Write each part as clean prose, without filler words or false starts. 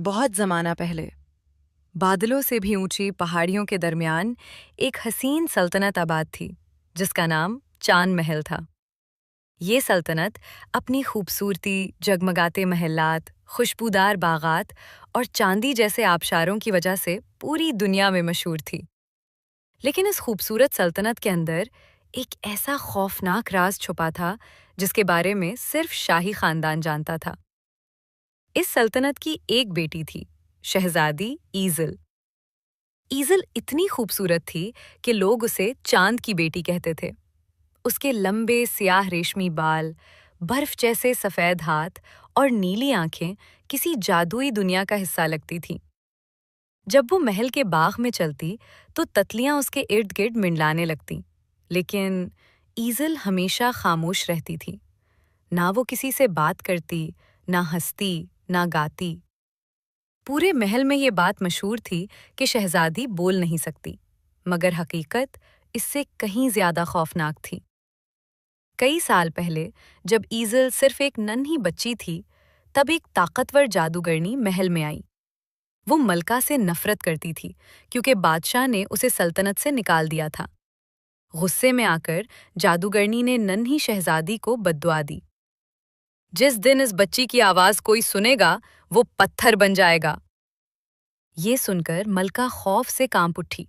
بہت زمانہ پہلے بادلوں سے بھی اونچی پہاڑیوں کے درمیان ایک حسین سلطنت آباد تھی جس کا نام چاند محل تھا۔ یہ سلطنت اپنی خوبصورتی، جگمگاتے محلات، خوشبودار باغات اور چاندی جیسے آبشاروں کی وجہ سے پوری دنیا میں مشہور تھی۔ لیکن اس خوبصورت سلطنت کے اندر ایک ایسا خوفناک راز چھپا تھا جس کے بارے میں صرف شاہی خاندان جانتا تھا۔ اس سلطنت کی ایک بیٹی تھی، شہزادی ایزل۔ ایزل اتنی خوبصورت تھی کہ لوگ اسے چاند کی بیٹی کہتے تھے۔ اس کے لمبے سیاہ ریشمی بال، برف جیسے سفید ہاتھ اور نیلی آنکھیں کسی جادوئی دنیا کا حصہ لگتی تھیں۔ جب وہ محل کے باغ میں چلتی تو تتلیاں اس کے ارد گرد منڈلانے لگتیں، لیکن ایزل ہمیشہ خاموش رہتی تھی۔ نہ وہ کسی سے بات کرتی، نہ ہنستی، نہ گاتی۔ پورے محل میں یہ بات مشہور تھی کہ شہزادی بول نہیں سکتی، مگر حقیقت اس سے کہیں زیادہ خوفناک تھی۔ کئی سال پہلے جب ایزل صرف ایک ننھی بچی تھی، تب ایک طاقتور جادوگرنی محل میں آئی۔ وہ ملکہ سے نفرت کرتی تھی کیونکہ بادشاہ نے اسے سلطنت سے نکال دیا تھا۔ غصے میں آ کر جادوگرنی نے ننھی شہزادی کو بددعا دی۔ جس دن اس بچی کی آواز کوئی سنے گا، وہ پتھر بن جائے گا۔ یہ سن کر ملکہ خوف سے کانپ اٹھی۔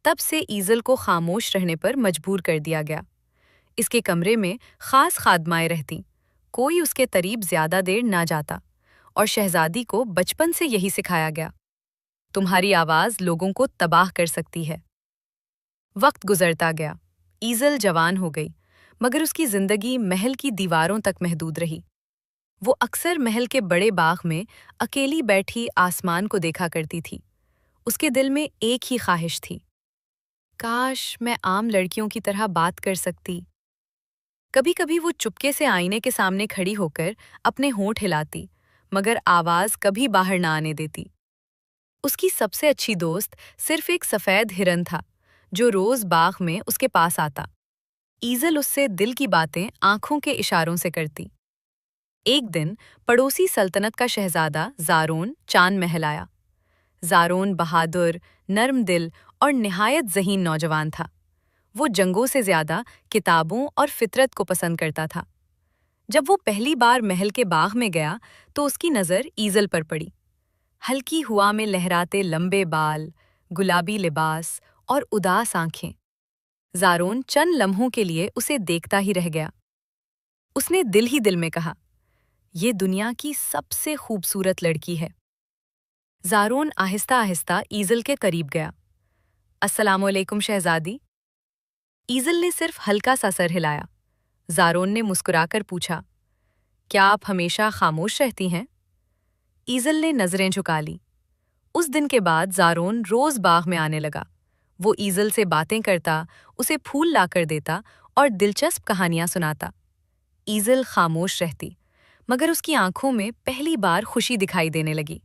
تب سے ایزل کو خاموش رہنے پر مجبور کر دیا گیا۔ اس کے کمرے میں خاص خادمائیں رہتیں، کوئی اس کے قریب زیادہ دیر نہ جاتا، اور شہزادی کو بچپن سے یہی سکھایا گیا، تمہاری آواز لوگوں کو تباہ کر سکتی ہے۔ وقت گزرتا گیا، ایزل جوان ہو گئی، مگر اس کی زندگی محل کی دیواروں تک محدود رہی۔ وہ اکثر محل کے بڑے باغ میں اکیلی بیٹھی آسمان کو دیکھا کرتی تھی۔ اس کے دل میں ایک ہی خواہش تھی، کاش میں عام لڑکیوں کی طرح بات کر سکتی۔ کبھی کبھی وہ چپکے سے آئینے کے سامنے کھڑی ہو کر اپنے ہونٹ ہلاتی، مگر آواز کبھی باہر نہ آنے دیتی۔ اس کی سب سے اچھی دوست صرف ایک سفید ہرن تھا جو روز باغ میں اس کے پاس آتا۔ ایزل اس سے دل کی باتیں آنکھوں کے اشاروں سے کرتی۔ ایک دن پڑوسی سلطنت کا شہزادہ زارون چاند محل آیا۔ زارون بہادر، نرم دل اور نہایت ذہین نوجوان تھا۔ وہ جنگوں سے زیادہ کتابوں اور فطرت کو پسند کرتا تھا۔ جب وہ پہلی بار محل کے باغ میں گیا تو اس کی نظر ایزل پر پڑی۔ ہلکی ہوا میں لہراتے لمبے بال، گلابی لباس اور اداس آنکھیں۔ زارون چند لمحوں کے لیے اسے دیکھتا ہی رہ گیا۔ اس نے دل ہی دل میں کہا، یہ دنیا کی سب سے خوبصورت لڑکی ہے۔ زارون آہستہ آہستہ ایزل کے قریب گیا۔ السلام علیکم شہزادی۔ ایزل نے صرف ہلکا سا سر ہلایا۔ زارون نے مسکرا کر پوچھا، کیا آپ ہمیشہ خاموش رہتی ہیں؟ ایزل نے نظریں جھکا لی۔ اس دن کے بعد زارون روز باغ میں آنے لگا۔ وہ ایزل سے باتیں کرتا، اسے پھول لا کر دیتا اور دلچسپ کہانیاں سناتا۔ ایزل خاموش رہتی، مگر اس کی آنکھوں میں پہلی بار خوشی دکھائی دینے لگی۔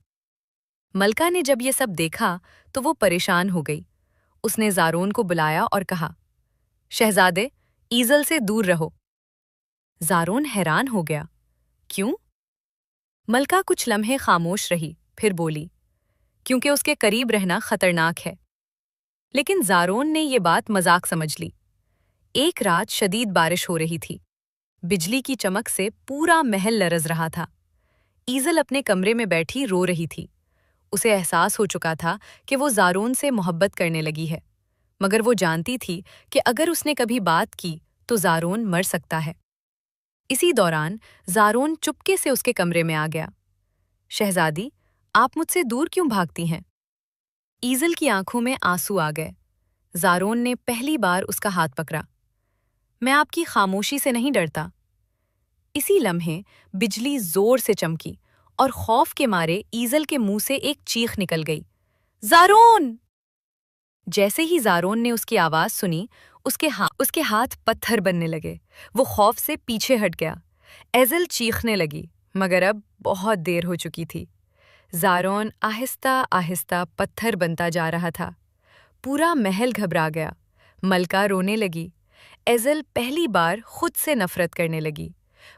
ملکہ نے جب یہ سب دیکھا تو وہ پریشان ہو گئی۔ اس نے زارون کو بلایا اور کہا، شہزادے، ایزل سے دور رہو۔ زارون حیران ہو گیا، کیوں؟ ملکہ کچھ لمحے خاموش رہی، پھر بولی، کیونکہ اس کے قریب رہنا خطرناک ہے۔ لیکن زارون نے یہ بات مذاق سمجھ لی۔ ایک رات شدید بارش ہو رہی تھی۔ بجلی کی چمک سے پورا محل لرز رہا تھا۔ ایزل اپنے کمرے میں بیٹھی رو رہی تھی۔ اسے احساس ہو چکا تھا کہ وہ زارون سے محبت کرنے لگی ہے، مگر وہ جانتی تھی کہ اگر اس نے کبھی بات کی تو زارون مر سکتا ہے۔ اسی دوران زارون چپکے سے اس کے کمرے میں آ گیا۔ شہزادی، آپ مجھ سے دور کیوں بھاگتی ہیں؟ ایزل کی آنکھوں میں آنسو آ گئے۔ زارون نے پہلی بار اس کا ہاتھ پکڑا۔ میں آپ کی خاموشی سے نہیں ڈرتا۔ اسی لمحے بجلی زور سے چمکی اور خوف کے مارے ایزل کے منہ سے ایک چیخ نکل گئی، زارون! جیسے ہی زارون نے اس کی آواز سنی، اس کے ہاتھ پتھر بننے لگے۔ وہ خوف سے پیچھے ہٹ گیا۔ ایزل چیخنے لگی، مگر اب بہت دیر ہو چکی تھی۔ زارون آہستہ آہستہ پتھر بنتا جا رہا تھا۔ پورا محل گھبرا گیا۔ ملکہ رونے لگی۔ ایزل پہلی بار خود سے نفرت کرنے لگی۔